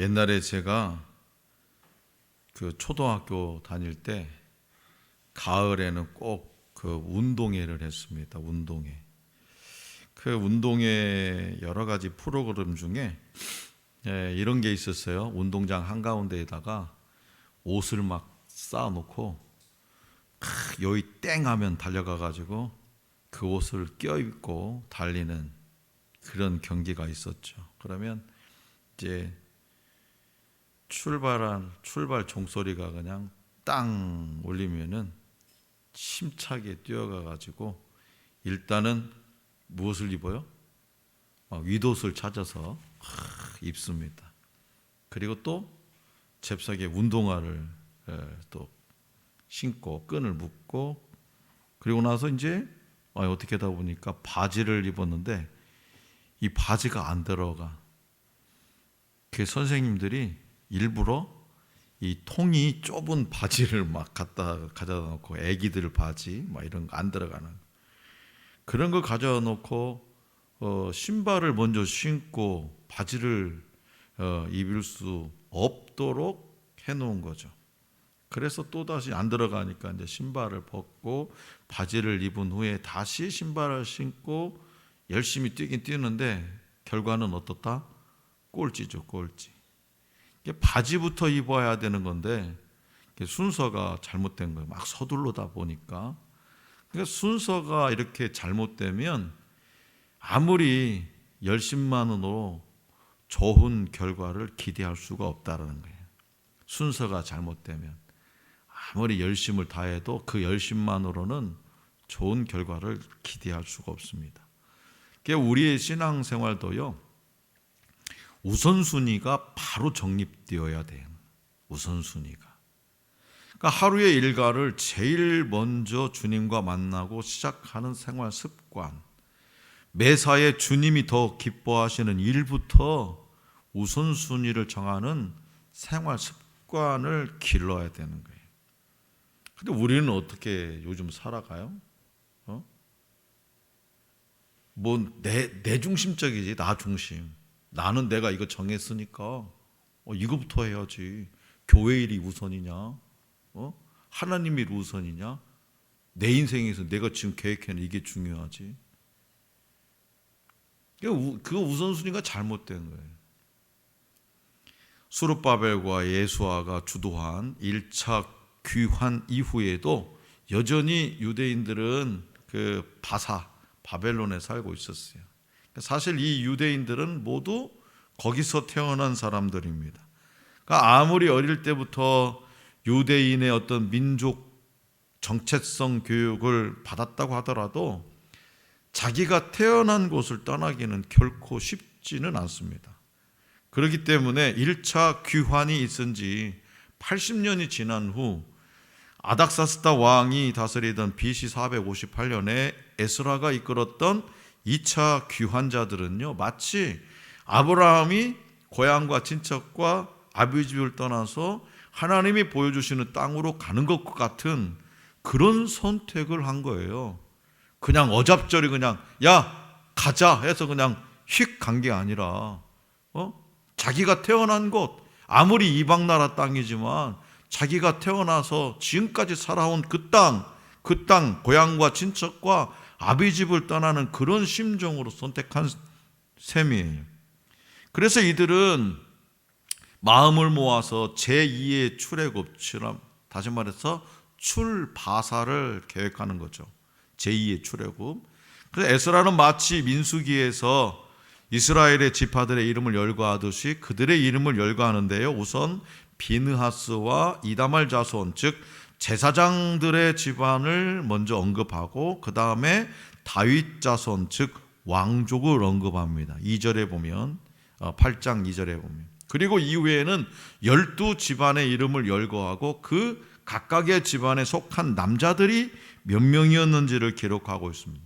옛날에 제가 그 초등학교 다닐 때 가을에는 꼭 그 운동회를 했습니다. 운동회. 그 운동회 여러 가지 프로그램 중에 이런 게 있었어요. 운동장 한가운데에다가 옷을 막 쌓아놓고 여기 땡 하면 달려가 가지고 그 옷을 껴입고 달리는 그런 경기가 있었죠. 그러면 이제 출발 종소리가 그냥 땅 울리면은 힘차게 뛰어가 가지고 일단은 무엇을 입어요? 윗옷을 찾아서 입습니다. 그리고 또 잽싸게 운동화를 또 신고 끈을 묶고, 그리고 나서 이제 어떻게 하다 보니까 바지를 입었는데 이 바지가 안 들어가. 그 선생님들이 일부러 이 통이 좁은 바지를 막 가져다 놓고, 애기들 바지 막 이런 거 안 들어가는 그런 거 가져다 놓고 신발을 먼저 신고 바지를 입을 수 없도록 해놓은 거죠. 그래서 또 다시 안 들어가니까 이제 신발을 벗고 바지를 입은 후에 다시 신발을 신고 열심히 뛰긴 뛰는데 결과는 어떻다? 꼴찌죠, 꼴찌. 바지부터 입어야 되는 건데 순서가 잘못된 거예요. 막 서두르다 보니까. 그러니까 순서가 이렇게 잘못되면 아무리 열심만으로 좋은 결과를 기대할 수가 없다는 거예요. 순서가 잘못되면 아무리 열심을 다해도 그 열심만으로는 좋은 결과를 기대할 수가 없습니다. 그러니까 우리의 신앙생활도요, 우선순위가 바로 정립되어야 돼요. 우선순위가. 그러니까 하루의 일과를 제일 먼저 주님과 만나고 시작하는 생활 습관, 매사에 주님이 더 기뻐하시는 일부터 우선순위를 정하는 생활 습관을 길러야 되는 거예요. 근데 우리는 어떻게 요즘 살아가요? 내 중심적이지, 나 중심. 나는 내가 이거 정했으니까 이거부터 해야지. 교회 일이 우선이냐? 하나님 일이 우선이냐? 내 인생에서 내가 지금 계획해는 이게 중요하지. 그 우선순위가 잘못된 거예요. 수룹바벨과 예수아가 주도한 1차 귀환 이후에도 여전히 유대인들은 그 바벨론에 살고 있었어요. 사실 이 유대인들은 모두 거기서 태어난 사람들입니다. 그러니까 아무리 어릴 때부터 유대인의 어떤 민족 정체성 교육을 받았다고 하더라도 자기가 태어난 곳을 떠나기는 결코 쉽지는 않습니다. 그렇기 때문에 1차 귀환이 있은 지 80년이 지난 후 아닥사스다 왕이 다스리던 BC 458년에 에스라가 이끌었던 2차 귀환자들은요, 마치 아브라함이 고향과 친척과 아비 집을 떠나서 하나님이 보여주시는 땅으로 가는 것과 같은 그런 선택을 한 거예요. 그냥 어잡저리 그냥 야 가자 해서 그냥 휙 간 게 아니라 자기가 태어난 곳, 아무리 이방 나라 땅이지만 자기가 태어나서 지금까지 살아온 그 땅 고향과 친척과 아비 집을 떠나는 그런 심정으로 선택한 셈이에요. 그래서 이들은 마음을 모아서 제2의 출애굽처럼, 다시 말해서 출바사를 계획하는 거죠. 제2의 출애굽. 그래서 에스라는 마치 민수기에서 이스라엘의 지파들의 이름을 열거하듯이 그들의 이름을 열거하는데요, 우선 비느하스와 이다말 자손, 즉 제사장들의 집안을 먼저 언급하고 그 다음에 다윗 자손, 즉 왕족을 언급합니다. 2절에 보면, 8장 2절에 보면. 그리고 이후에는 12집안의 이름을 열거하고 그 각각의 집안에 속한 남자들이 몇 명이었는지를 기록하고 있습니다.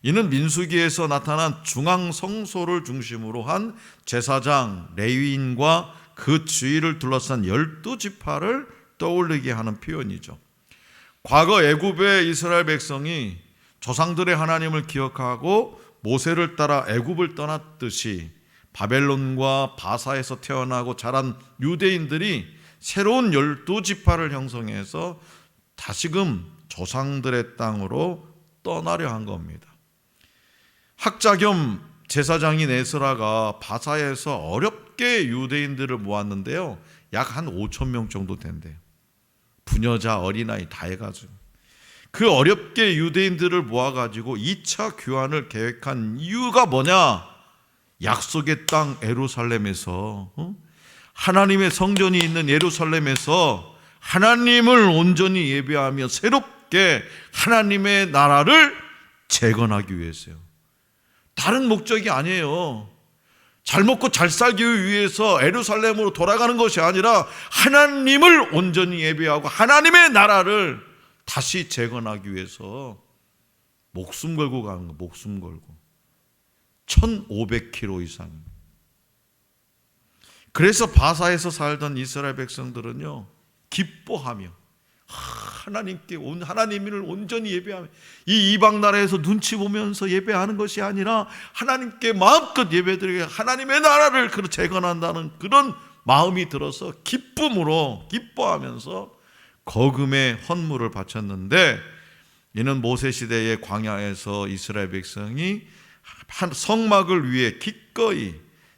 이는 민수기에서 나타난 중앙 성소를 중심으로 한 제사장, 레위인과 그 주위를 둘러싼 12지파를 떠올리게 하는 표현이죠. 과거 애굽의 이스라엘 백성이 조상들의 하나님을 기억하고 모세를 따라 애굽을 떠났듯이 바벨론과 바사에서 태어나고 자란 유대인들이 새로운 12지파를 형성해서 다시금 조상들의 땅으로 떠나려 한 겁니다. 학자 겸 제사장인 에스라가 바사에서 어렵게 유대인들을 모았는데요, 약 한 5천 명 정도 된대요. 부녀자 어린아이 다 해가지고 그 어렵게 유대인들을 모아가지고 2차 교환을 계획한 이유가 뭐냐? 약속의 땅 예루살렘에서, 하나님의 성전이 있는 예루살렘에서 하나님을 온전히 예배하며 새롭게 하나님의 나라를 재건하기 위해서요. 다른 목적이 아니에요. 잘 먹고 잘 살기 위해서 예루살렘으로 돌아가는 것이 아니라 하나님을 온전히 예배하고 하나님의 나라를 다시 재건하기 위해서 목숨 걸고 가는 거, 목숨 걸고 1500km 이상. 그래서 바사에서 살던 이스라엘 백성들은요, 기뻐하며 하나님을 온전히 예배하며, 이 이방 나라에서 눈치 보면서 예배하는 것이 아니라 하나님께 마음껏 예배드리게 하나님의 나라를 재건한다는 그런 마음이 들어서 기쁨으로 기뻐하면서 거금의 헌물을 바쳤는데, 이는 모세 시대의 광야에서 이스라엘 백성이 성막을 위해 기꺼이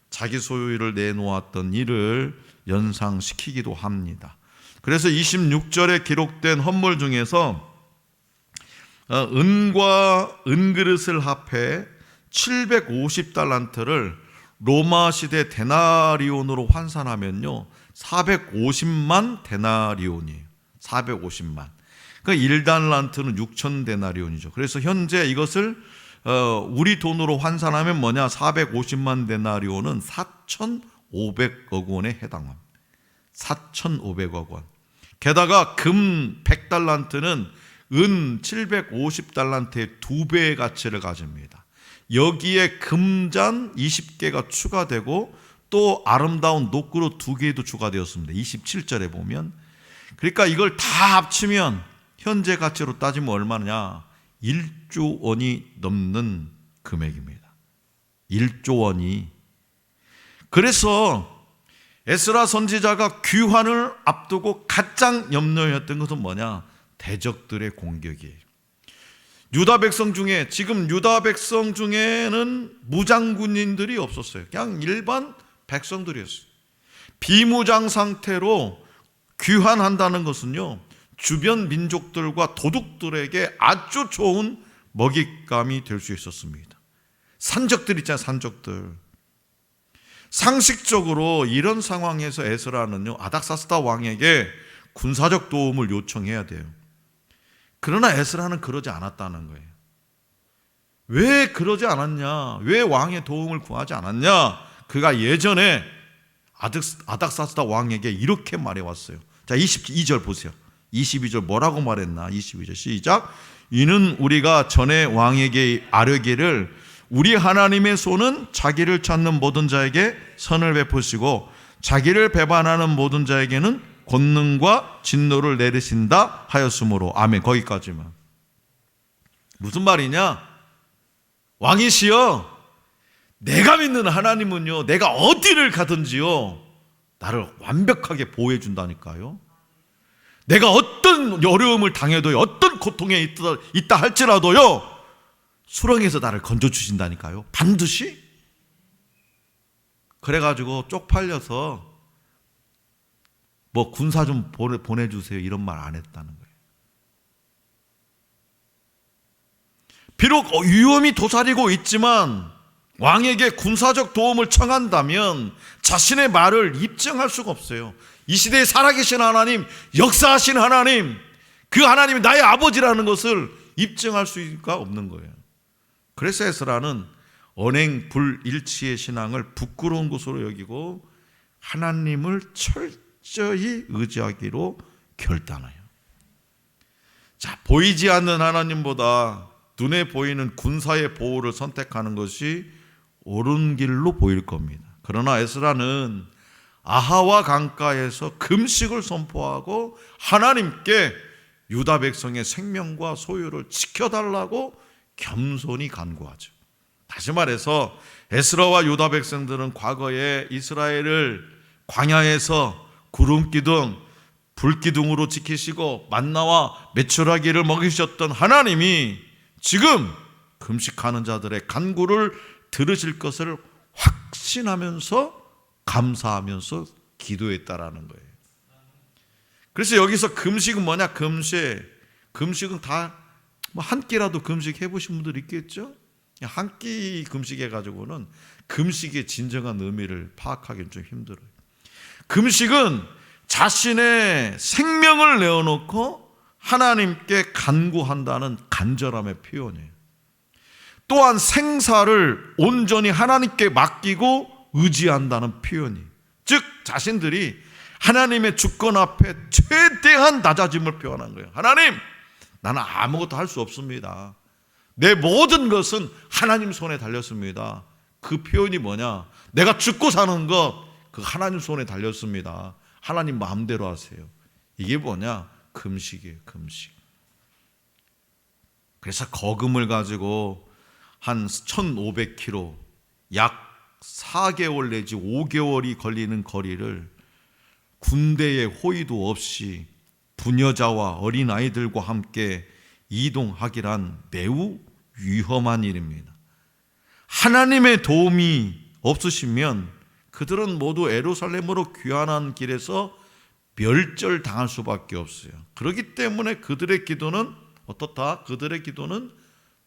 자기 소유를 내놓았던 일을 연상시키기도 합니다. 그래서 26절에 기록된 헌물 중에서 은과 은그릇을 합해 750달란트를 로마 시대 데나리온으로 환산하면요 450만 데나리온이에요. 450만. 그러니까 1달란트는 6천 데나리온이죠. 그래서 현재 이것을 우리 돈으로 환산하면 뭐냐? 450만 데나리온은 4,500억 원에 해당합니다. 4,500억 원. 게다가 금 100달란트는 은 750달란트의 2배의 가치를 가집니다. 여기에 금잔 20개가 추가되고 또 아름다운 녹그릇 2개도 추가되었습니다. 27절에 보면. 그러니까 이걸 다 합치면 현재 가치로 따지면 얼마냐? 1조 원이 넘는 금액입니다. 1조 원이. 그래서 에스라 선지자가 귀환을 앞두고 가장 염려했던 것은 뭐냐? 대적들의 공격이에요. 유다 백성 중에, 지금 유다 백성 중에는 무장군인들이 없었어요. 그냥 일반 백성들이었어요. 비무장 상태로 귀환한다는 것은요, 주변 민족들과 도둑들에게 아주 좋은 먹잇감이 될 수 있었습니다. 산적들 있잖아요, 산적들. 상식적으로 이런 상황에서 에스라는요, 아닥사스다 왕에게 군사적 도움을 요청해야 돼요. 그러나 에스라는 그러지 않았다는 거예요. 왜 그러지 않았냐? 왜 왕의 도움을 구하지 않았냐? 그가 예전에 아닥사스다 왕에게 이렇게 말해왔어요. 자, 22절 보세요. 22절 뭐라고 말했나? 22절 시작. 이는 우리가 전에 왕에게 아뢰기를 우리 하나님의 손은 자기를 찾는 모든 자에게 선을 베푸시고 자기를 배반하는 모든 자에게는 권능과 진노를 내리신다 하였으므로. 아멘. 거기까지만. 무슨 말이냐? 왕이시여, 내가 믿는 하나님은요, 내가 어디를 가든지요 나를 완벽하게 보호해 준다니까요. 내가 어떤 어려움을 당해도요, 어떤 고통에 있다 할지라도요 수렁에서 나를 건져주신다니까요. 반드시. 그래가지고 쪽팔려서 뭐 군사 좀 보내주세요 이런 말 안 했다는 거예요. 비록 위험이 도사리고 있지만 왕에게 군사적 도움을 청한다면 자신의 말을 입증할 수가 없어요. 이 시대에 살아계신 하나님, 역사하신 하나님, 그 하나님이 나의 아버지라는 것을 입증할 수가 없는 거예요. 그래서 에스라는 언행 불일치의 신앙을 부끄러운 것으로 여기고 하나님을 철저히 의지하기로 결단해요. 자, 보이지 않는 하나님보다 눈에 보이는 군사의 보호를 선택하는 것이 옳은 길로 보일 겁니다. 그러나 에스라는 아하와 강가에서 금식을 선포하고 하나님께 유다 백성의 생명과 소유를 지켜달라고 겸손히 간구하죠. 다시 말해서 에스라와 유다 백성들은 과거에 이스라엘을 광야에서 구름기둥, 불기둥으로 지키시고 만나와 메추라기를 먹이셨던 하나님이 지금 금식하는 자들의 간구를 들으실 것을 확신하면서 감사하면서 기도했다라는 거예요. 그래서 여기서 금식은 뭐냐? 금식은 다 뭐 한 끼라도 금식 해보신 분들 있겠죠? 한 끼 금식해가지고는 금식의 진정한 의미를 파악하기는 좀 힘들어요. 금식은 자신의 생명을 내어놓고 하나님께 간구한다는 간절함의 표현이에요. 또한 생사를 온전히 하나님께 맡기고 의지한다는 표현이에요. 즉 자신들이 하나님의 주권 앞에 최대한 낮아짐을 표현한 거예요. 하나님, 나는 아무것도 할 수 없습니다. 내 모든 것은 하나님 손에 달렸습니다. 그 표현이 뭐냐? 내가 죽고 사는 것, 그 하나님 손에 달렸습니다. 하나님 마음대로 하세요. 이게 뭐냐? 금식이에요, 금식. 그래서 거금을 가지고 한 1,500km, 약 4개월 내지 5개월이 걸리는 거리를 군대의 호의도 없이 부녀자와 어린아이들과 함께 이동하기란 매우 위험한 일입니다. 하나님의 도움이 없으시면 그들은 모두 예루살렘으로 귀환하는 길에서 멸절당할 수밖에 없어요. 그렇기 때문에 그들의 기도는 어떻다? 그들의 기도는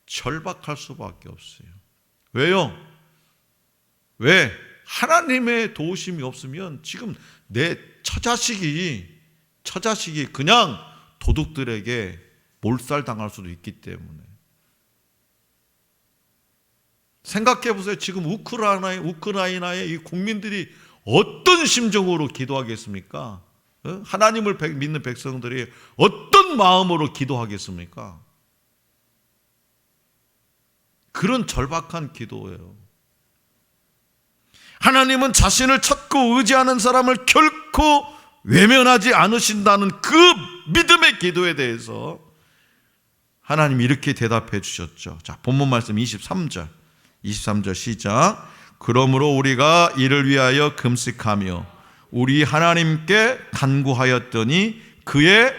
절박할 수밖에 없어요. 왜요? 왜? 하나님의 도우심이 없으면 지금 내 처자식이 그냥 도둑들에게 몰살당할 수도 있기 때문에. 생각해 보세요. 지금 우크라이나의 이 국민들이 어떤 심정으로 기도하겠습니까? 하나님을 믿는 백성들이 어떤 마음으로 기도하겠습니까? 그런 절박한 기도예요. 하나님은 자신을 찾고 의지하는 사람을 결코 외면하지 않으신다는 그 믿음의 기도에 대해서 하나님이 이렇게 대답해 주셨죠. 자, 본문 말씀 23절 시작. 그러므로 우리가 이를 위하여 금식하며 우리 하나님께 간구하였더니 그의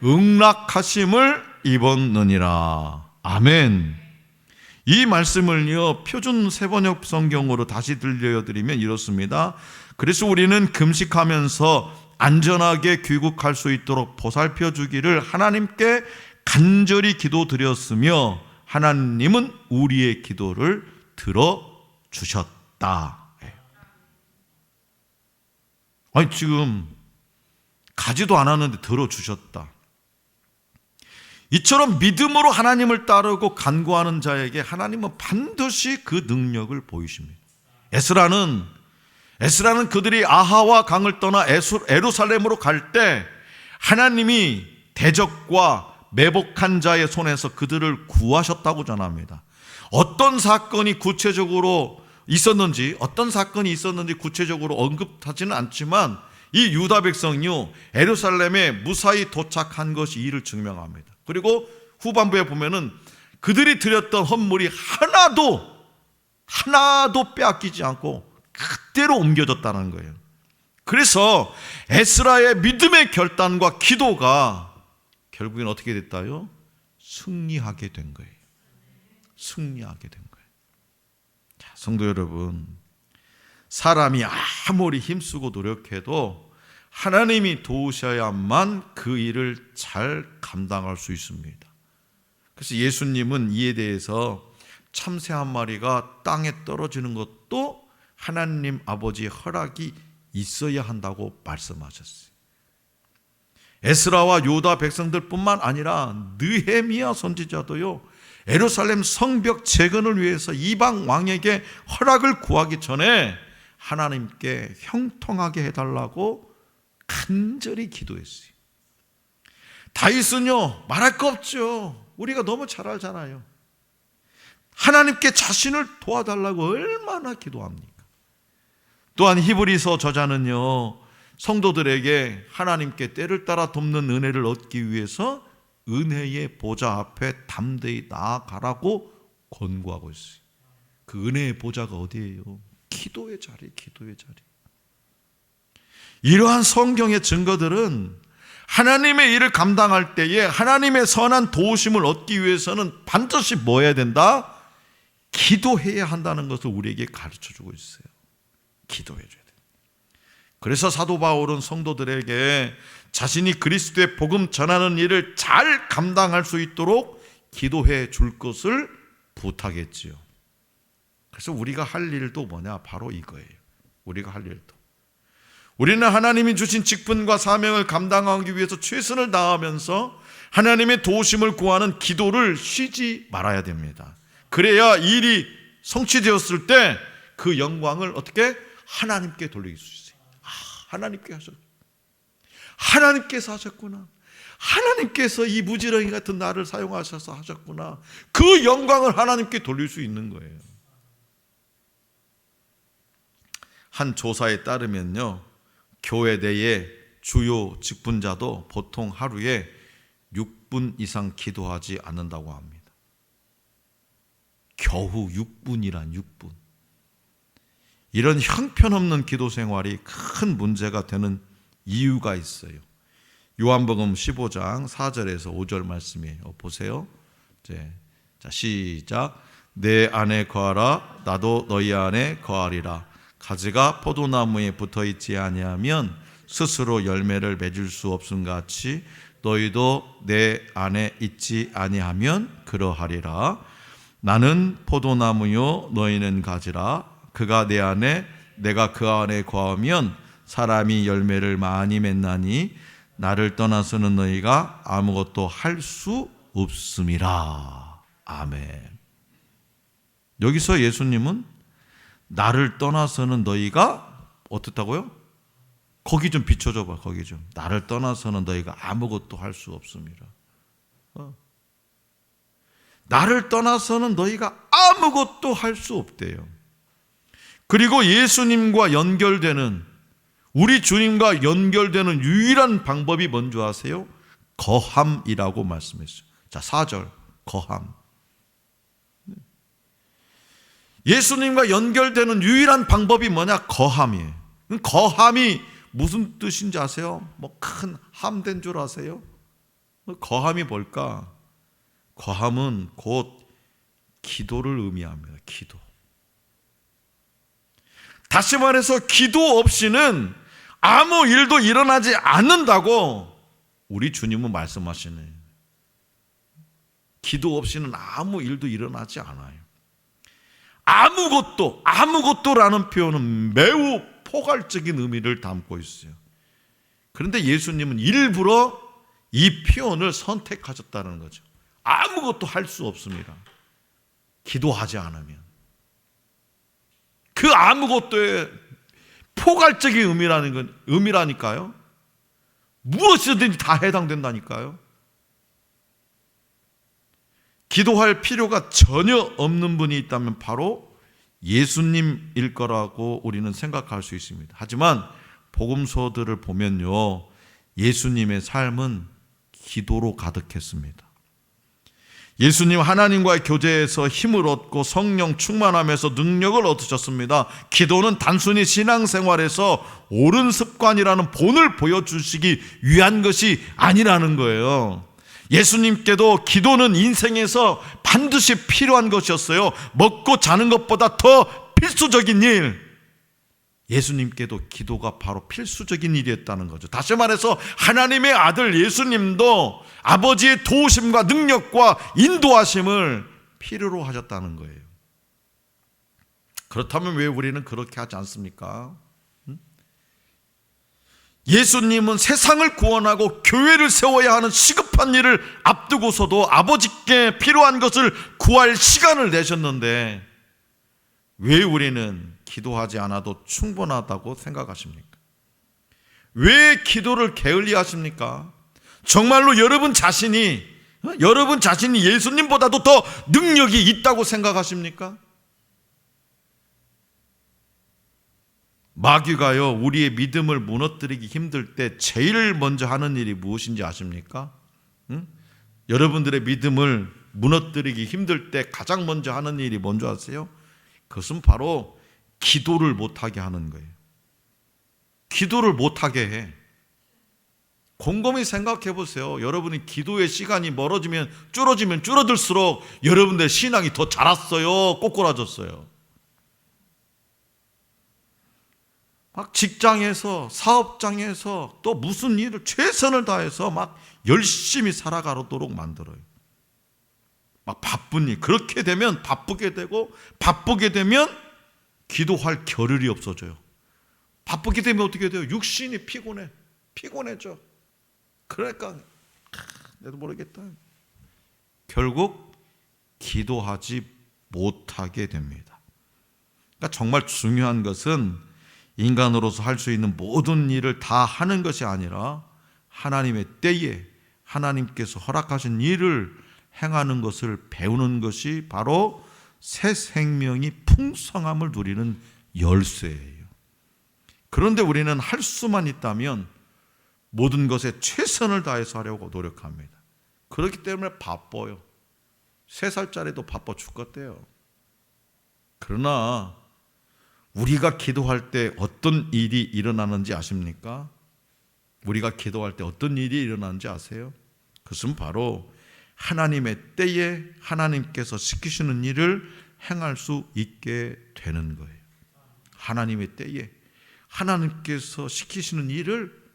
응낙하심을 입었느니라. 아멘. 이 말씀을요, 표준 세번역 성경으로 다시 들려드리면 이렇습니다. 그래서 우리는 금식하면서 안전하게 귀국할 수 있도록 보살펴 주기를 하나님께 간절히 기도드렸으며 하나님은 우리의 기도를 들어주셨다. 아니, 지금 가지도 않았는데 들어주셨다. 이처럼 믿음으로 하나님을 따르고 간구하는 자에게 하나님은 반드시 그 능력을 보이십니다. 에스라는 그들이 아하와 강을 떠나 예루살렘으로 갈 때 하나님이 대적과 매복한 자의 손에서 그들을 구하셨다고 전합니다. 어떤 사건이 구체적으로 있었는지 구체적으로 언급하지는 않지만 이 유다 백성이요, 예루살렘에 무사히 도착한 것이 이를 증명합니다. 그리고 후반부에 보면은 그들이 드렸던 헌물이 하나도 빼앗기지 않고 그대로 옮겨졌다는 거예요. 그래서 에스라의 믿음의 결단과 기도가 결국엔 어떻게 됐다요? 승리하게 된 거예요. 승리하게 된 거예요. 자, 성도 여러분, 사람이 아무리 힘쓰고 노력해도 하나님이 도우셔야만 그 일을 잘 감당할 수 있습니다. 그래서 예수님은 이에 대해서 참새 한 마리가 땅에 떨어지는 것도 하나님 아버지의 허락이 있어야 한다고 말씀하셨어요. 에스라와 유다 백성들뿐만 아니라 느헤미야 선지자도요, 예루살렘 성벽 재건을 위해서 이방 왕에게 허락을 구하기 전에 하나님께 형통하게 해달라고 간절히 기도했어요. 다윗은요, 말할 거 없죠. 우리가 너무 잘 알잖아요. 하나님께 자신을 도와달라고 얼마나 기도합니까? 또한 히브리서 저자는요, 성도들에게 하나님께 때를 따라 돕는 은혜를 얻기 위해서 은혜의 보좌 앞에 담대히 나아가라고 권고하고 있어요. 그 은혜의 보좌가 어디예요? 기도의 자리, 기도의 자리. 이러한 성경의 증거들은 하나님의 일을 감당할 때에 하나님의 선한 도우심을 얻기 위해서는 반드시 뭐 해야 된다? 기도해야 한다는 것을 우리에게 가르쳐주고 있어요. 기도해줘야 돼. 그래서 사도 바울은 성도들에게 자신이 그리스도의 복음 전하는 일을 잘 감당할 수 있도록 기도해 줄 것을 부탁했지요. 그래서 우리가 할 일도 뭐냐? 바로 이거예요. 우리가 할 일도. 우리는 하나님이 주신 직분과 사명을 감당하기 위해서 최선을 다하면서 하나님의 도우심을 구하는 기도를 쉬지 말아야 됩니다. 그래야 일이 성취되었을 때 그 영광을 어떻게? 하나님께 돌릴 수 있어요. 하나님께 하셨구나. 하나님께서 하셨구나. 하나님께서 이 무지렁이 같은 나를 사용하셔서 하셨구나. 그 영광을 하나님께 돌릴 수 있는 거예요. 한 조사에 따르면요, 교회 내의 주요 직분자도 보통 하루에 6분 이상 기도하지 않는다고 합니다. 겨우 6분이란 6분. 이런 형편없는 기도 생활이 큰 문제가 되는 이유가 있어요. 요한복음 15장 4절에서 5절 말씀이에요. 보세요. 자, 시작. 내 안에 거하라. 나도 너희 안에 거하리라. 가지가 포도나무에 붙어있지 아니하면 스스로 열매를 맺을 수 없음 같이 너희도 내 안에 있지 아니하면 그러하리라. 나는 포도나무요 너희는 가지라. 그가 내 안에 내가 그 안에 거하면 사람이 열매를 많이 맺나니 나를 떠나서는 너희가 아무것도 할 수 없음이라. 아멘. 여기서 예수님은 나를 떠나서는 너희가 어떻다고요? 거기 좀 비춰줘봐. 거기 좀. 나를 떠나서는 너희가 아무것도 할 수 없음이라. 나를 떠나서는 너희가 아무것도 할 수 없대요. 그리고 예수님과 연결되는, 우리 주님과 연결되는 유일한 방법이 뭔지 아세요? 거함이라고 말씀했어요. 자, 4절 거함. 예수님과 연결되는 유일한 방법이 뭐냐? 거함이에요. 거함이 무슨 뜻인지 아세요? 뭐 큰 함된 줄 아세요? 거함이 뭘까? 거함은 곧 기도를 의미합니다. 기도. 다시 말해서 기도 없이는 아무 일도 일어나지 않는다고 우리 주님은 말씀하시네요. 기도 없이는 아무 일도 일어나지 않아요. 아무것도라는 표현은 매우 포괄적인 의미를 담고 있어요. 그런데 예수님은 일부러 이 표현을 선택하셨다는 거죠. 아무것도 할 수 없습니다. 기도하지 않으면. 그 아무것도의 포괄적인 의미라니까요. 무엇이든지 다 해당된다니까요. 기도할 필요가 전혀 없는 분이 있다면 바로 예수님일 거라고 우리는 생각할 수 있습니다. 하지만 복음서들을 보면요, 예수님의 삶은 기도로 가득했습니다. 예수님 하나님과의 교제에서 힘을 얻고 성령 충만하면서 능력을 얻으셨습니다. 기도는 단순히 신앙생활에서 옳은 습관이라는 본을 보여주시기 위한 것이 아니라는 거예요. 예수님께도 기도는 인생에서 반드시 필요한 것이었어요. 먹고 자는 것보다 더 필수적인 일. 예수님께도 기도가 바로 필수적인 일이었다는 거죠. 다시 말해서 하나님의 아들 예수님도 아버지의 도우심과 능력과 인도하심을 필요로 하셨다는 거예요. 그렇다면 왜 우리는 그렇게 하지 않습니까? 예수님은 세상을 구원하고 교회를 세워야 하는 시급한 일을 앞두고서도 아버지께 필요한 것을 구할 시간을 내셨는데 왜 우리는 기도하지 않아도 충분하다고 생각하십니까? 왜 기도를 게을리 하십니까? 정말로 여러분 자신이 예수님보다도 더 능력이 있다고 생각하십니까? 마귀가요, 우리의 믿음을 무너뜨리기 힘들 때 제일 먼저 하는 일이 무엇인지 아십니까? 여러분들의 믿음을 무너뜨리기 힘들 때 가장 먼저 하는 일이 뭔지 아세요? 그것은 바로 기도를 못하게 하는 거예요. 기도를 못하게 해. 곰곰이 생각해 보세요. 여러분이 기도의 시간이 멀어지면 줄어들수록 여러분들 신앙이 더 자랐어요, 꼬꾸라졌어요. 막 직장에서, 사업장에서 또 무슨 일을 최선을 다해서 막 열심히 살아가도록 만들어요. 막 바쁜 일, 그렇게 되면 바쁘게 되고, 바쁘게 되면 기도할 겨를이 없어져요. 바쁘게 되면 어떻게 돼요? 육신이 피곤해져. 그러니까 내도 모르겠다. 결국 기도하지 못하게 됩니다. 그러니까 정말 중요한 것은 인간으로서 할 수 있는 모든 일을 다 하는 것이 아니라 하나님의 때에 하나님께서 허락하신 일을 행하는 것을 배우는 것이 바로 새 생명이 풍성함을 누리는 열쇠예요. 그런데 우리는 할 수만 있다면 모든 것에 최선을 다해서 하려고 노력합니다. 그렇기 때문에 바빠요. 3살짜리도 바빠 죽겠대요. 그러나 우리가 기도할 때 어떤 일이 일어나는지 아십니까? 우리가 기도할 때 어떤 일이 일어나는지 아세요? 그것은 바로 하나님의 때에 하나님께서 시키시는 일을 행할 수 있게 되는 거예요. 하나님의 때에 하나님께서 시키시는 일을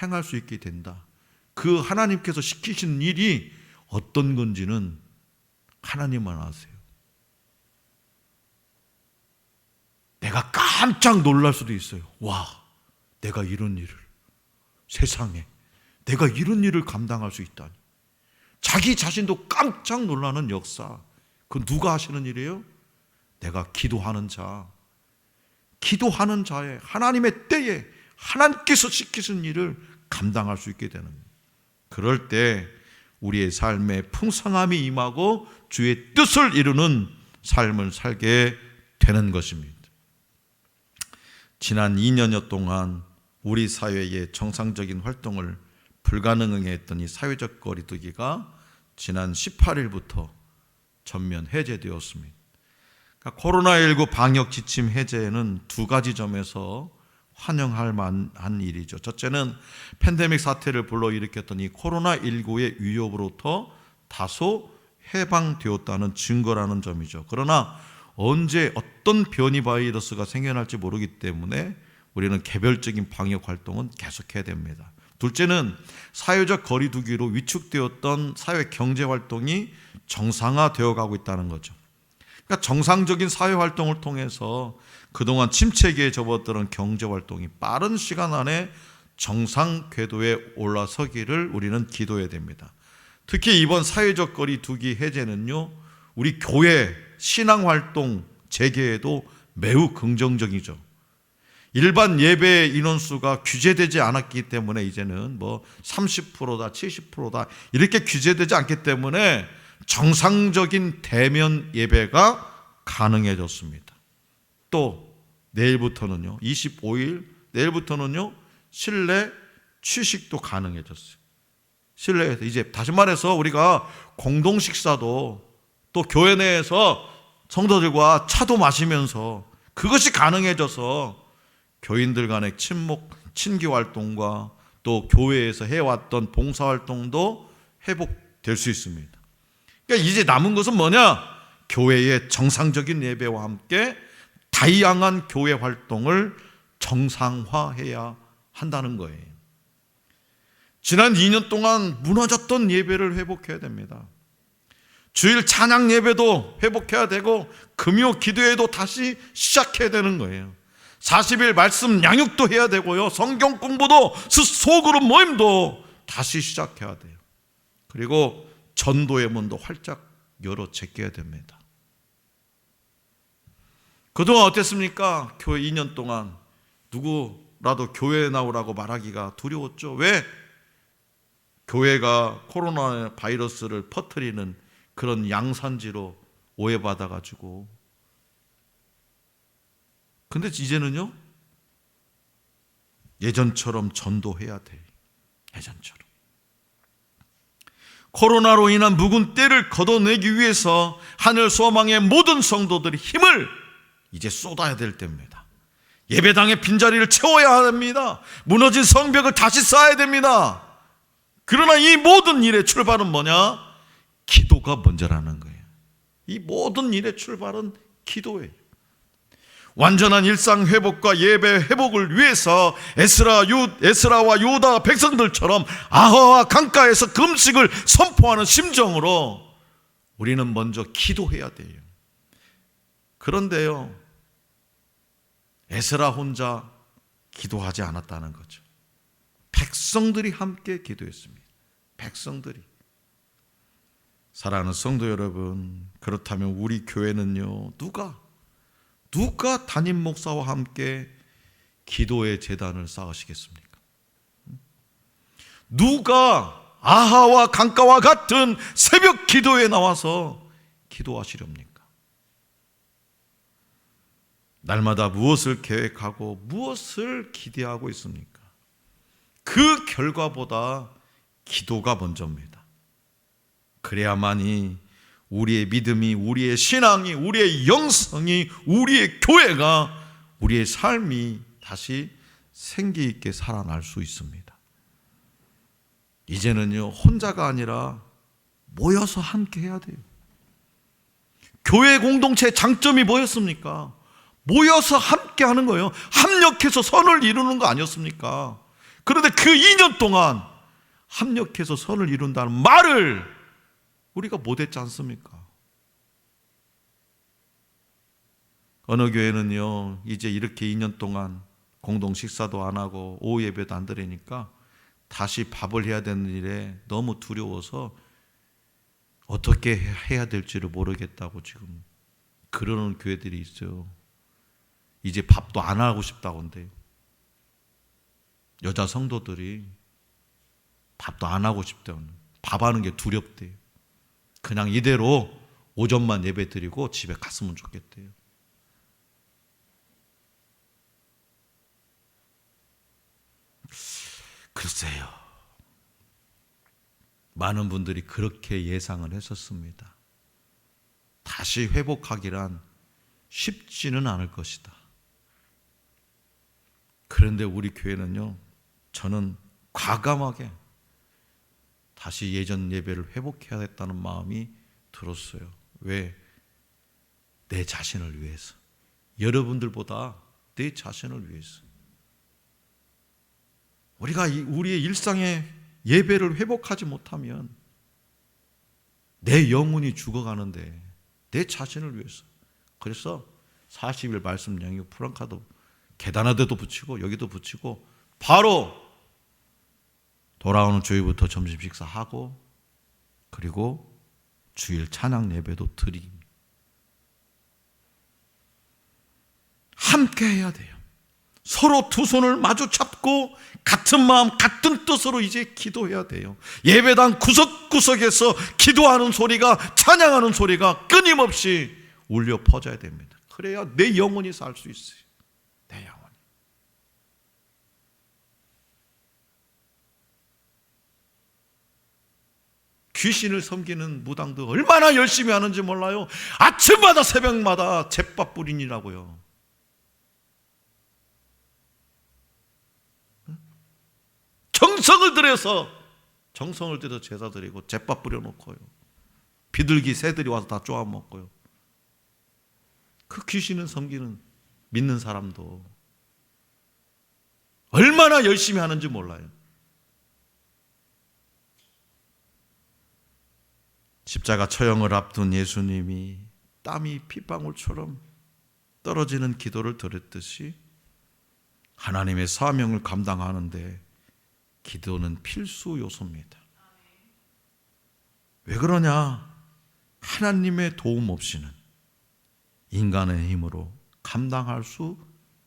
행할 수 있게 된다. 그 하나님께서 시키시는 일이 어떤 건지는 하나님만 아세요. 내가 깜짝 놀랄 수도 있어요. 와, 내가 이런 일을, 세상에 내가 이런 일을 감당할 수 있다니. 자기 자신도 깜짝 놀라는 역사. 그 누가 하시는 일이에요? 내가 기도하는 자의 하나님의 때에 하나님께서 시키신 일을 감당할 수 있게 되는 거예요. 그럴 때 우리의 삶에 풍성함이 임하고 주의 뜻을 이루는 삶을 살게 되는 것입니다. 지난 2년여 동안 우리 사회의 정상적인 활동을 불가능하게 했던 이 사회적 거리두기가 지난 18일부터 전면 해제되었습니다. 그러니까 코로나19 방역 지침 해제는 두 가지 점에서 환영할 만한 일이죠. 첫째는 팬데믹 사태를 불러일으켰던 이 코로나19의 위협으로부터 다소 해방되었다는 증거라는 점이죠. 그러나 언제 어떤 변이 바이러스가 생겨날지 모르기 때문에 우리는 개별적인 방역 활동은 계속해야 됩니다. 둘째는 사회적 거리두기로 위축되었던 사회 경제 활동이 정상화되어 가고 있다는 거죠. 그러니까 정상적인 사회 활동을 통해서 그동안 침체기에 접어들은 경제 활동이 빠른 시간 안에 정상 궤도에 올라서기를 우리는 기도해야 됩니다. 특히 이번 사회적 거리두기 해제는요, 우리 교회 신앙 활동 재개에도 매우 긍정적이죠. 일반 예배 인원수가 규제되지 않았기 때문에 이제는 30%다 70%다 이렇게 규제되지 않기 때문에 정상적인 대면 예배가 가능해졌습니다. 또 내일부터는요, 25일 내일부터는요, 실내 취식도 가능해졌어요. 실내에서 이제 다시 말해서 우리가 공동 식사도 또 교회 내에서 성도들과 차도 마시면서 그것이 가능해져서 교인들 간의 친기 활동과 또 교회에서 해왔던 봉사 활동도 회복될 수 있습니다. 그러니까 이제 남은 것은 뭐냐? 교회의 정상적인 예배와 함께 다양한 교회 활동을 정상화해야 한다는 거예요. 지난 2년 동안 무너졌던 예배를 회복해야 됩니다. 주일 찬양 예배도 회복해야 되고 금요 기도회도 다시 시작해야 되는 거예요. 40일 말씀 양육도 해야 되고요, 성경 공부도 소그룹 모임도 다시 시작해야 돼요. 그리고 전도의 문도 활짝 열어 제껴야 됩니다. 그동안 어땠습니까? 교회 2년 동안 누구라도 교회에 나오라고 말하기가 두려웠죠. 왜? 교회가 코로나 바이러스를 퍼뜨리는 그런 양산지로 오해받아가지고. 근데 이제는요, 예전처럼 전도해야 돼. 예전처럼. 코로나로 인한 묵은 때를 걷어내기 위해서 하늘 소망의 모든 성도들이 힘을 이제 쏟아야 될 때입니다. 예배당의 빈자리를 채워야 합니다. 무너진 성벽을 다시 쌓아야 됩니다. 그러나 이 모든 일의 출발은 뭐냐? 기도가 먼저라는 거예요. 이 모든 일의 출발은 기도예요. 완전한 일상 회복과 예배 회복을 위해서 에스라와 유다 백성들처럼 아하와 강가에서 금식을 선포하는 심정으로 우리는 먼저 기도해야 돼요. 그런데요, 에스라 혼자 기도하지 않았다는 거죠. 백성들이 함께 기도했습니다. 백성들이. 사랑하는 성도 여러분, 그렇다면 우리 교회는요, 누가 담임 목사와 함께 기도의 제단을 쌓으시겠습니까? 누가 아하와 강가와 같은 새벽 기도에 나와서 기도하시렵니까? 날마다 무엇을 계획하고 무엇을 기대하고 있습니까? 그 결과보다 기도가 먼저입니다. 그래야만이 우리의 믿음이, 우리의 신앙이, 우리의 영성이, 우리의 교회가, 우리의 삶이 다시 생기 있게 살아날 수 있습니다. 이제는요, 혼자가 아니라 모여서 함께 해야 돼요. 교회 공동체의 장점이 뭐였습니까? 모여서 함께 하는 거예요. 합력해서 선을 이루는 거 아니었습니까? 그런데 그 2년 동안 합력해서 선을 이룬다는 말을 우리가 못했지 않습니까? 어느 교회는요, 이제 이렇게 2년 동안 공동 식사도 안 하고 오후 예배도 안 드리니까 다시 밥을 해야 되는 일에 너무 두려워서 어떻게 해야 될지를 모르겠다고 지금 그러는 교회들이 있어요. 이제 밥도 안 하고 싶다고 한대요. 여자 성도들이 밥도 안 하고 싶대요. 밥하는 게 두렵대요. 그냥 이대로 오전만 예배 드리고 집에 갔으면 좋겠대요. 글쎄요, 많은 분들이 그렇게 예상을 했었습니다. 다시 회복하기란 쉽지는 않을 것이다. 그런데 우리 교회는요, 저는 과감하게 다시 예전 예배를 회복해야겠다는 마음이 들었어요. 왜? 내 자신을 위해서. 여러분들보다 내 자신을 위해서. 우리가 우리의 일상의 예배를 회복하지 못하면 내 영혼이 죽어가는데 내 자신을 위해서. 그래서 40일 말씀 양육 프랑카도 계단화대도 붙이고 여기도 붙이고 바로 돌아오는 주일부터 점심 식사하고 그리고 주일 찬양 예배도 드립니다. 함께 해야 돼요. 서로 두 손을 마주 잡고 같은 마음 같은 뜻으로 이제 기도해야 돼요. 예배당 구석구석에서 기도하는 소리가, 찬양하는 소리가 끊임없이 울려 퍼져야 됩니다. 그래야 내 영혼이 살 수 있어요. 내 영혼이. 귀신을 섬기는 무당도 얼마나 열심히 하는지 몰라요. 아침마다 새벽마다 제밥 뿌리니라고요. 정성을 들여서 제사 드리고 제밥 뿌려놓고요. 비둘기 새들이 와서 다 쪼아 먹고요. 그 귀신을 섬기는 믿는 사람도 얼마나 열심히 하는지 몰라요. 십자가 처형을 앞둔 예수님이 땀이 핏방울처럼 떨어지는 기도를 드렸듯이 하나님의 사명을 감당하는데 기도는 필수 요소입니다. 왜 그러냐? 하나님의 도움 없이는 인간의 힘으로 감당할 수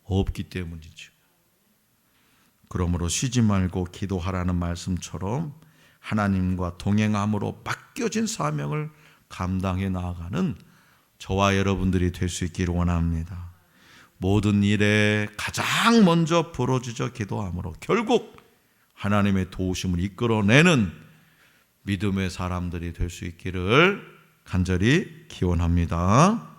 없기 때문이죠. 그러므로 쉬지 말고 기도하라는 말씀처럼 하나님과 동행함으로 맡겨진 사명을 감당해 나아가는 저와 여러분들이 될 수 있기를 원합니다. 모든 일에 가장 먼저 부르짖어 기도함으로 결국 하나님의 도우심을 이끌어내는 믿음의 사람들이 될 수 있기를 간절히 기원합니다.